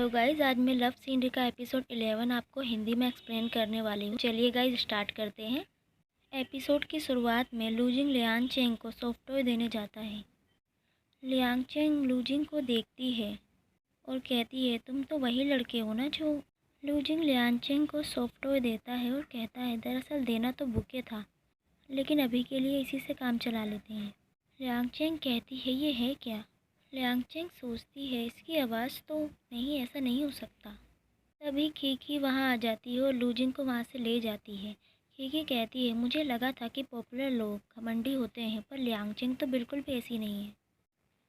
Hello guys, आज मैं love scenery का एपिसोड 11 आपको हिंदी में एक्सप्लेन करने वाली हूँ। चलिए गाइस स्टार्ट करते हैं। एपिसोड की शुरुआत में लूजिंग लियांग चेंग को सॉफ्ट टॉय देने जाता है। लियांग चेंग लूजिंग को देखती है और कहती है, तुम तो वही लड़के हो ना जो। लूजिंग लियांग चेंग को सॉफ्ट टॉय देता है और कहता है, दरअसल देना तो बुके था, लेकिन अभी के लिए इसी से काम चला लेते हैं। लियांग चेंग कहती है, ये है क्या? लियांग चेंग सोचती है, इसकी आवाज़ तो नहीं, ऐसा नहीं हो सकता। तभी खीखी वहाँ आ जाती है और लूजिंग को वहाँ से ले जाती है। खीखी कहती है, मुझे लगा था कि पॉपुलर लोग घमंडी होते हैं, पर लियांग चेंग तो बिल्कुल भी ऐसी नहीं है।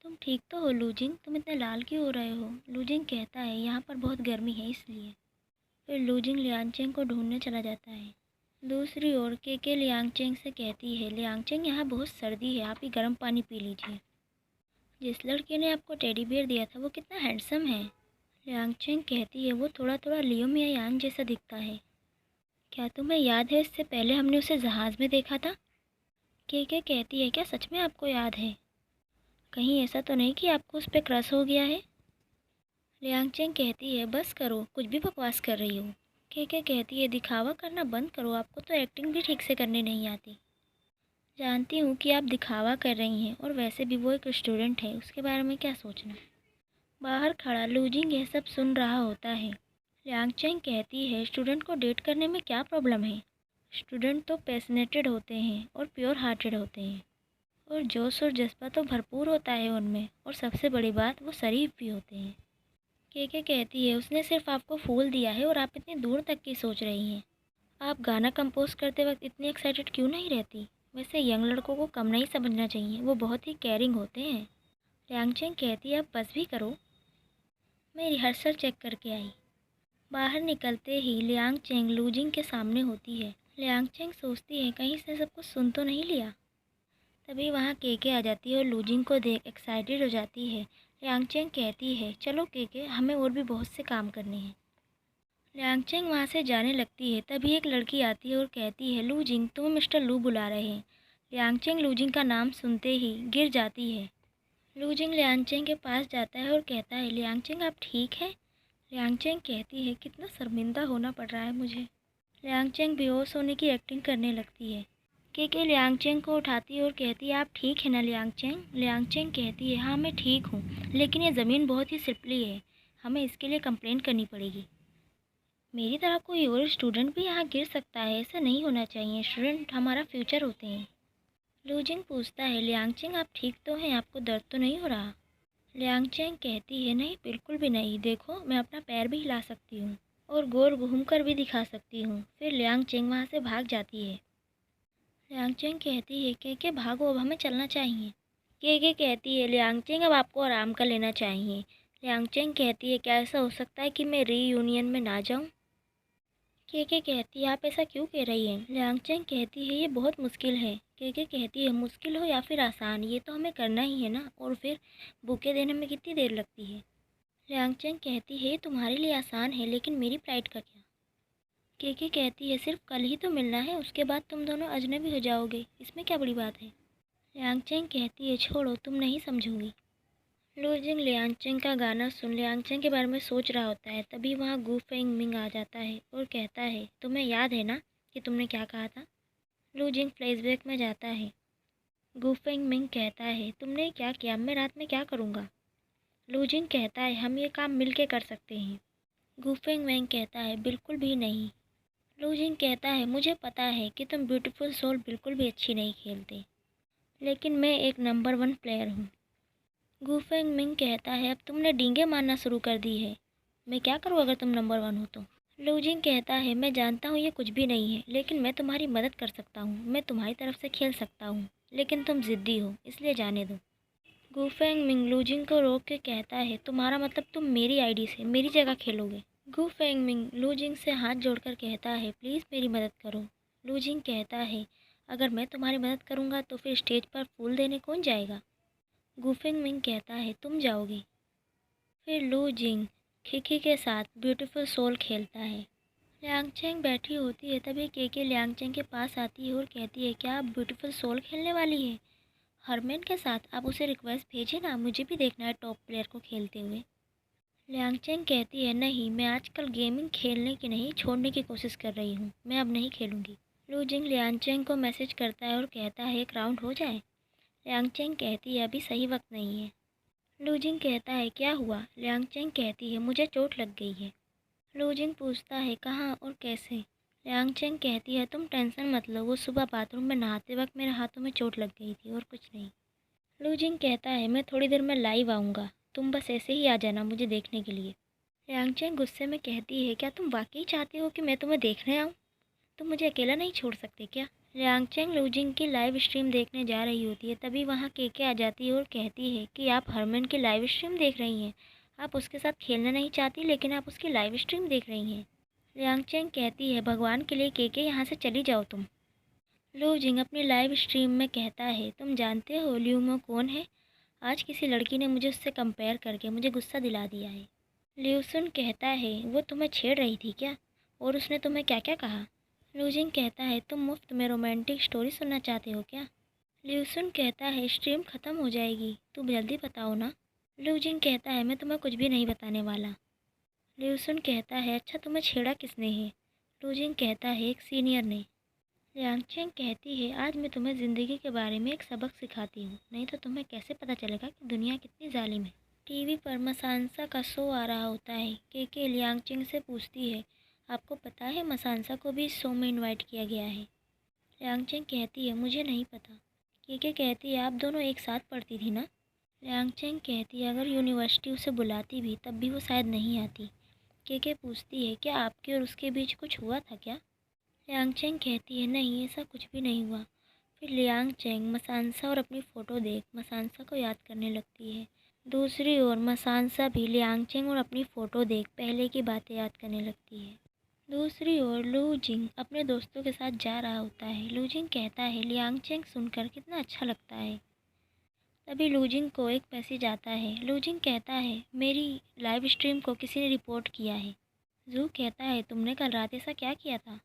तुम ठीक तो हो लूजिंग, तुम इतने लाल क्यों हो रहे हो? लूजिंग कहता है, यहाँ पर बहुत गर्मी है इसलिए। फिर लूजिंग लियांग चेंग को ढूंढने चला जाता है। दूसरी ओर के लियांग चेंग से कहती है, लियांग चेंग यहाँ बहुत सर्दी है, आप ही गर्म पानी पी लीजिए। जिस लड़के ने आपको टेडी बियर दिया था वो कितना हैंडसम है। लियांग चेंग कहती है, वो थोड़ा थोड़ा लियो मिया यांग जैसा दिखता है। क्या तुम्हें याद है, इससे पहले हमने उसे जहाज़ में देखा था? के कहती है, क्या सच में आपको याद है? कहीं ऐसा तो नहीं कि आपको उस पर क्रश हो गया है? लियांग चेंग कहती है, बस करो, कुछ भी बकवास कर रही हो। के कहती है, दिखावा करना बंद करो, आपको तो एक्टिंग भी ठीक से करने नहीं आती। जानती हूँ कि आप दिखावा कर रही हैं, और वैसे भी वो एक स्टूडेंट है, उसके बारे में क्या सोचना। बाहर खड़ा लूजिंग यह सब सुन रहा होता है। लियांग चेंग कहती है, स्टूडेंट को डेट करने में क्या प्रॉब्लम है? स्टूडेंट तो पैशनेटेड होते हैं और प्योर हार्टेड होते हैं, और जोश और जज्बा तो भरपूर होता है उनमें, और सबसे बड़ी बात, वो शरीफ भी होते हैं। के कहती है, उसने सिर्फ आपको फूल दिया है और आप इतनी दूर तक की सोच रही हैं। आप गाना कंपोज करते वक्त इतनी एक्साइटेड क्यों नहीं रहती? वैसे यंग लड़कों को कम नहीं समझना चाहिए, वो बहुत ही केयरिंग होते हैं। लियांग चेंग कहती है, अब बस भी करो, मैं रिहर्सल चेक करके आई। बाहर निकलते ही लियांग चेंग लूजिंग के सामने होती है। लियांग चेंग सोचती है, कहीं इसने सब कुछ सुन तो नहीं लिया। तभी वहाँ के आ जाती है और लूजिंग को देख एक्साइटेड हो जाती है। लियांग चेंग कहती है, चलो के, हमें और भी बहुत से काम करने हैं। लियांग चेंग वहाँ से जाने लगती है। तभी एक लड़की आती है और कहती है, लूजिंग, तुम्हें मिस्टर लू बुला रहे हैं। लियांग चेंग लूजिंग का नाम सुनते ही गिर जाती है। लूजिंग लियांग चेंग के पास जाता है और कहता है, लियांग चेंग आप ठीक हैं? लियांग चेंग कहती है, कितना शर्मिंदा होना पड़ रहा है मुझे। लियांग चेंग बेहोश होने की एक्टिंग करने लगती है। के लियांग चेंग को उठाती है और कहती है, आप ठीक है ना लियांग चेंग? लियांग चेंग कहती है, हाँ मैं ठीक हूँ, लेकिन ये ज़मीन बहुत ही स्लिपरी है, हमें इसके लिए कंप्लेंट करनी पड़ेगी। मेरी तरह कोई और स्टूडेंट भी यहाँ गिर सकता है, ऐसा नहीं होना चाहिए, स्टूडेंट हमारा फ्यूचर होते हैं। लूजिंग पूछता है, लियांग चेंग आप ठीक तो हैं, आपको दर्द तो नहीं हो रहा? लियांग चेंग कहती है, नहीं बिल्कुल भी नहीं, देखो मैं अपना पैर भी हिला सकती हूँ और गोल घूमकर भी दिखा सकती हूँ। फिर लियांग चेंग वहाँ से भाग जाती है। लियांग चेंग कहती है, के भागो, अब हमें चलना चाहिए। के कहती है, लियांग चेंग अब आपको आराम कर लेना चाहिए। लियांग चेंग कहती है, क्या ऐसा हो सकता है कि मैं रीयूनियन में ना जाऊँ? के कहती है, आप ऐसा क्यों कह रही हैं? लियांग चेंग कहती है, ये बहुत मुश्किल है। के कहती है, मुश्किल हो या फिर आसान, ये तो हमें करना ही है ना, और फिर बुके देने में कितनी देर लगती है? लियांग चेंग कहती है, तुम्हारे लिए आसान है, लेकिन मेरी प्राइड का क्या? के कहती है, सिर्फ कल ही तो मिलना है, उसके बाद तुम दोनों अजनबी हो जाओगे, इसमें क्या बड़ी बात है? लियांग चेंग कहती है, छोड़ो, तुम नहीं समझोगी। लूजिंग लियांग चेंग का गाना सुन लियांग चेंग के बारे में सोच रहा होता है। तभी वहाँ गू फेंग मिंग आ जाता है और कहता है, तुम्हें याद है ना कि तुमने क्या कहा था? लूजिंग फ्लैशबैक में जाता है। गू फेंग मिंग कहता है, तुमने क्या किया, मैं रात में क्या करूँगा? लूजिंग कहता है, हम ये काम मिल के कर सकते हैं। गू फेंग मिंग कहता है, बिल्कुल भी नहीं। लूजिंग कहता है, मुझे पता है कि तुम ब्यूटीफुल सोल बिल्कुल भी अच्छी नहीं खेलते, लेकिन मैं एक नंबर 1 प्लेयर हूँ। गू फेंग मिंग कहता है, अब तुमने डींगे मारना शुरू कर दी है, मैं क्या करूँ अगर तुम नंबर 1 हो तो? लूजिंग कहता है, मैं जानता हूँ ये कुछ भी नहीं है, लेकिन मैं तुम्हारी मदद कर सकता हूँ, मैं तुम्हारी तरफ से खेल सकता हूँ, लेकिन तुम ज़िद्दी हो, इसलिए जाने दो। गू फेंग मिंग लूजिंग को रोक के कहता है, तुम्हारा मतलब तुम मेरी आईडी से मेरी जगह खेलोगे? गू फेंग मिंग लूजिंग से हाथ जोड़कर कहता है, प्लीज़ मेरी मदद करो। लूजिंग कहता है, अगर मैं तुम्हारी मदद करूँगा तो फिर स्टेज पर फूल देने कौन जाएगा? गू फेंग मिंग कहता है, तुम जाओगे। फिर लू जिंग खिखी के साथ ब्यूटीफुल सोल खेलता है। लियांग चेंग बैठी होती है। तभी के लियांग चेंग के पास आती है और कहती है, क्या आप ब्यूटीफुल सोल खेलने वाली है? हरमैन के साथ आप उसे रिक्वेस्ट भेजे ना, मुझे भी देखना है टॉप प्लेयर को खेलते हुए। लियांगचेंग कहती है, नहीं, मैं आजकल गेमिंग खेलने की नहीं, छोड़ने की कोशिश कर रही हूँ। मैं अब नहीं खेलूँगी। लूजिंग लियांगचेंग को मैसेज करता है और कहता है, एक राउंड हो जाए। लियांगचेंग कहती है, अभी सही वक्त नहीं है। लूजिंग कहता है, क्या हुआ? लियांगचेंग कहती है, मुझे चोट लग गई है। लूजिंग पूछता है, कहाँ और कैसे? लियांगचेंग कहती है, तुम टेंशन मत लो, वो सुबह बाथरूम में नहाते वक्त मेरे हाथों में चोट लग गई थी और कुछ नहीं। लूजिंग कहता है, मैं थोड़ी देर में लाइव आऊँगा, तुम बस ऐसे ही आ जाना मुझे देखने के लिए। लियांगचेंग गुस्से में कहती है, क्या तुम वाकई चाहते हो कि मैं तुम्हें देखने आऊँ? तुम मुझे अकेला नहीं छोड़ सकते क्या? लियांगचेंग लूजिंग की लाइव स्ट्रीम देखने जा रही होती है, तभी वहाँ केके आ जाती है और कहती है कि आप हरमन की लाइव स्ट्रीम देख रही हैं। आप उसके साथ खेलना नहीं चाहती, लेकिन आप उसकी लाइव स्ट्रीम देख रही हैं। लियांगचेंग कहती है, भगवान के लिए केके, यहाँ से चली जाओ तुम। लूजिंग अपनी लाइव स्ट्रीम में कहता है, तुम जानते हो ल्यूमो कौन है? आज किसी लड़की ने मुझे उससे कंपेयर करके मुझे गुस्सा दिला दिया है। ल्यूसुन कहता है, वो तुम्हें छेड़ रही थी क्या? और उसने तुम्हें क्या क्या कहा? लूजिंग कहता है, तुम मुफ्त में रोमांटिक स्टोरी सुनना चाहते हो क्या? ल्यूसुन कहता है, स्ट्रीम ख़त्म हो जाएगी, तुम जल्दी बताओ ना। लूजिंग कहता है, मैं तुम्हें कुछ भी नहीं बताने वाला। ल्यूसुन कहता है, अच्छा तुम्हें छेड़ा किसने है? लूजिंग कहता है, एक सीनियर ने। लियांगचेंग कहती है, आज मैं तुम्हें ज़िंदगी के बारे में एक सबक सिखाती हूँ, नहीं तो तुम्हें कैसे पता चलेगा कि दुनिया कितनी जालिम है। टीवी पर मसानसा का शो आ रहा होता है। केके लियांगचेंग से पूछती है, आपको पता है मसानसा को भी इस शो में इनवाइट किया गया है? लियांगचेंग कहती है, मुझे नहीं पता। केके कहती है, आप दोनों एक साथ पढ़ती थी ना? लियांगचेंग कहती है, अगर यूनिवर्सिटी उसे बुलाती भी तब भी वो शायद नहीं आती। केके पूछती है, क्या आपके और उसके बीच कुछ हुआ था क्या? लियांगचेंग कहती है, नहीं, ऐसा कुछ भी नहीं हुआ। फिर लियांगचेंग मसानसा और अपनी फ़ोटो देख मसानसा को याद करने लगती है। दूसरी ओर मसानसा भी लियांगचेंग और अपनी फ़ोटो देख पहले की बातें याद करने लगती है। दूसरी ओर लू जिंग अपने दोस्तों के साथ जा रहा होता है। लू जिंग कहता है, लियांगचेंग सुनकर कितना अच्छा लगता है। तभी लू जिंग को एक मैसेज आता है। लू जिंग कहता है, मेरी लाइव स्ट्रीम को किसी ने रिपोर्ट किया है। जू कहता है, तुमने कल रात ऐसा क्या किया था?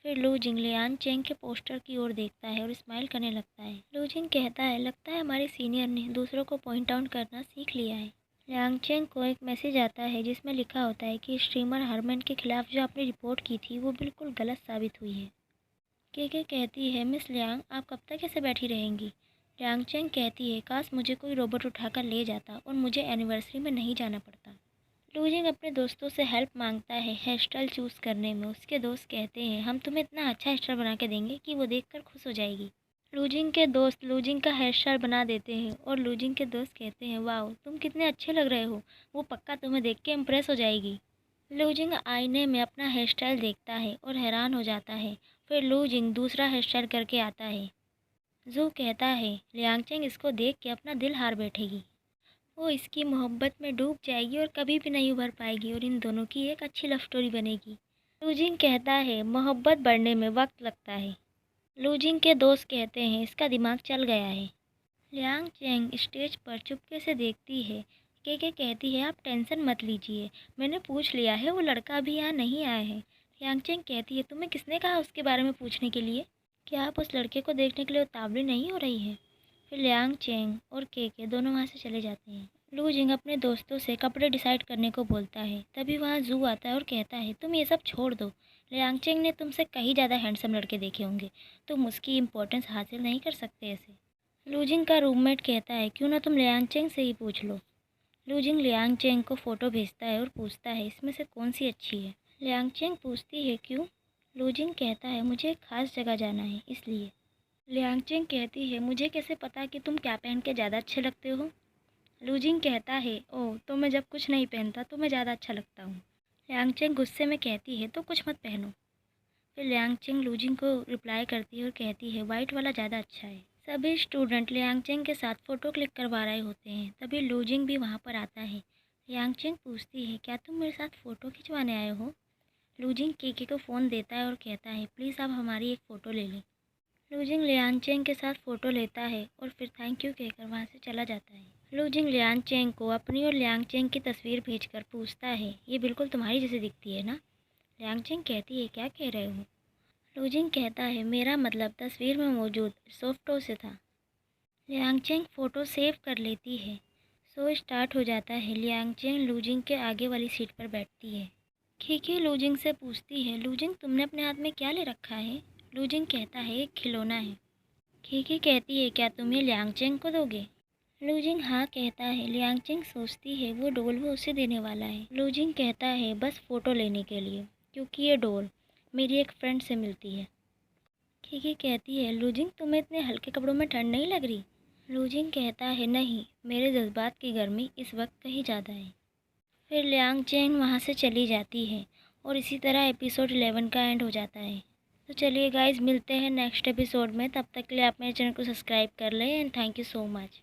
फिर लू जिंग लियान चेंग के पोस्टर की ओर देखता है और स्माइल करने लगता है। लू जिंग कहता है, लगता है हमारे सीनियर ने दूसरों को पॉइंट आउट करना सीख लिया है। लियांग चेंग को एक मैसेज आता है जिसमें लिखा होता है कि स्ट्रीमर हरमन के खिलाफ जो आपने रिपोर्ट की थी वो बिल्कुल गलत साबित हुई है। केके कहती है, मिस लियांग, आप कब तक ऐसे बैठी रहेंगी? लियांग चेंग कहती है, काश मुझे कोई रोबोट उठाकर ले जाता और मुझे एनिवर्सरी में नहीं जाना पड़ता। लूजिंग अपने दोस्तों से हेल्प मांगता है हेयर स्टाइल चूज़ करने में। उसके दोस्त कहते हैं, हम तुम्हें इतना अच्छा हेयर स्टाइल बना के देंगे कि वो देखकर खुश हो जाएगी। लूजिंग के दोस्त लूजिंग का हेयर स्टाइल बना देते हैं और लूजिंग के दोस्त कहते हैं, वाह, तुम कितने अच्छे लग रहे हो, वो पक्का तुम्हें देख के इम्प्रेस हो जाएगी। लूजिंग आईने में अपना हेयर स्टाइल देखता है और हैरान हो जाता है। फिर लूजिंग दूसरा हेयर स्टाइल करके आता है। जू कहता है, लियांगचेंग इसको देख के अपना दिल हार बैठेगी। वो इसकी मोहब्बत में डूब जाएगी और कभी भी नहीं उभर पाएगी और इन दोनों की एक अच्छी लव स्टोरी बनेगी। लूजिंग कहता है, मोहब्बत बढ़ने में वक्त लगता है। लूजिंग के दोस्त कहते हैं, इसका दिमाग चल गया है। लियांग चेंग स्टेज पर चुपके से देखती है। केके कहती है, आप टेंशन मत लीजिए, मैंने पूछ लिया है, वो लड़का अभी यहाँ नहीं आया है। लियांग चेंग कहती है, तुम्हें किसने कहा उसके बारे में पूछने के लिए? क्या आप उस लड़के को देखने के लिए उतावली नहीं हो रही है? फिर लियांग चेंग और केके दोनों वहाँ से चले जाते हैं। लू जिंग अपने दोस्तों से कपड़े डिसाइड करने को बोलता है। तभी वहाँ जू आता है और कहता है, तुम ये सब छोड़ दो, लियांग चेंग ने तुमसे कहीं ज़्यादा हैंडसम लड़के देखे होंगे, तुम उसकी इम्पोर्टेंस हासिल नहीं कर सकते ऐसे। लू जिंग का रूममेट कहता है, क्यों ना तुम लियांग चेंग से ही पूछ लो। लू जिंग लियांग चेंग को फ़ोटो भेजता है और पूछता है, इसमें से कौन सी अच्छी है? लियांग चेंग पूछती है, क्यों? लू जिंग कहता है, मुझे एक ख़ास जगह जाना है इसलिए। लियांग चेंग कहती है, मुझे कैसे पता कि तुम क्या पहन के ज़्यादा अच्छे लगते हो? लूजिंग कहता है, ओह, तो मैं जब कुछ नहीं पहनता तो मैं ज़्यादा अच्छा लगता हूँ। लियांगचेंग गुस्से में कहती है, तो कुछ मत पहनो। फिर लियांगचेंग लूजिंग को रिप्लाई करती है और कहती है, वाइट वाला ज़्यादा अच्छा है। सभी स्टूडेंट लियांगचेंग के साथ फ़ोटो क्लिक करवा रहे होते हैं। तभी लूजिंग भी वहाँ पर आता है। लियांगचेंग पूछती है, क्या तुम मेरे साथ फ़ोटो खिंचवाने आए हो? लूजिंग केके को फ़ोन देता है और कहता है, प्लीज़ आप हमारी एक फ़ोटो ले लें। लूजिंग लियांगचेंग के साथ फ़ोटो लेता है और फिर थैंक यू कहकर वहाँ से चला जाता है। लूजिंग लियांगचेंग को अपनी और लियांगचेंग की तस्वीर भेजकर पूछता है, ये बिल्कुल तुम्हारी जैसी दिखती है ना? लियांगचेंग कहती है, क्या कह रहे हो? लूजिंग कहता है, मेरा मतलब तस्वीर में मौजूद सोफ्टो से था। लियांगचेंग फ़ोटो सेव कर लेती है। शो स्टार्ट हो जाता है। लियांग चेंग लूजिंग के आगे वाली सीट पर बैठती है। खीखी लूजिंग से पूछती है, लूजिंग तुमने अपने हाथ में क्या ले रखा है? लूजिंग कहता है, एक खिलौना है। खीखी कहती है, क्या तुम ये लियांग चेंग को दोगे? लूजिंग हाँ कहता है। लियांग चेंग सोचती है वो डोल वो उसे देने वाला है। लूजिंग कहता है, बस फ़ोटो लेने के लिए, क्योंकि ये डोल मेरी एक फ्रेंड से मिलती है। खीखी कहती है, लूजिंग तुम्हें इतने हल्के कपड़ों में ठंड नहीं लग रही? लूजिंग कहता है, नहीं, मेरे जज्बात की गर्मी इस वक्त कहीं ज़्यादा है। फिर लियांग चेंग वहाँ से चली जाती है और इसी तरह एपिसोड 11 का एंड हो जाता है। तो चलिए गाइज, मिलते हैं नेक्स्ट एपिसोड में। तब तक के लिए आप मेरे चैनल को सब्सक्राइब कर लें and thank you so much.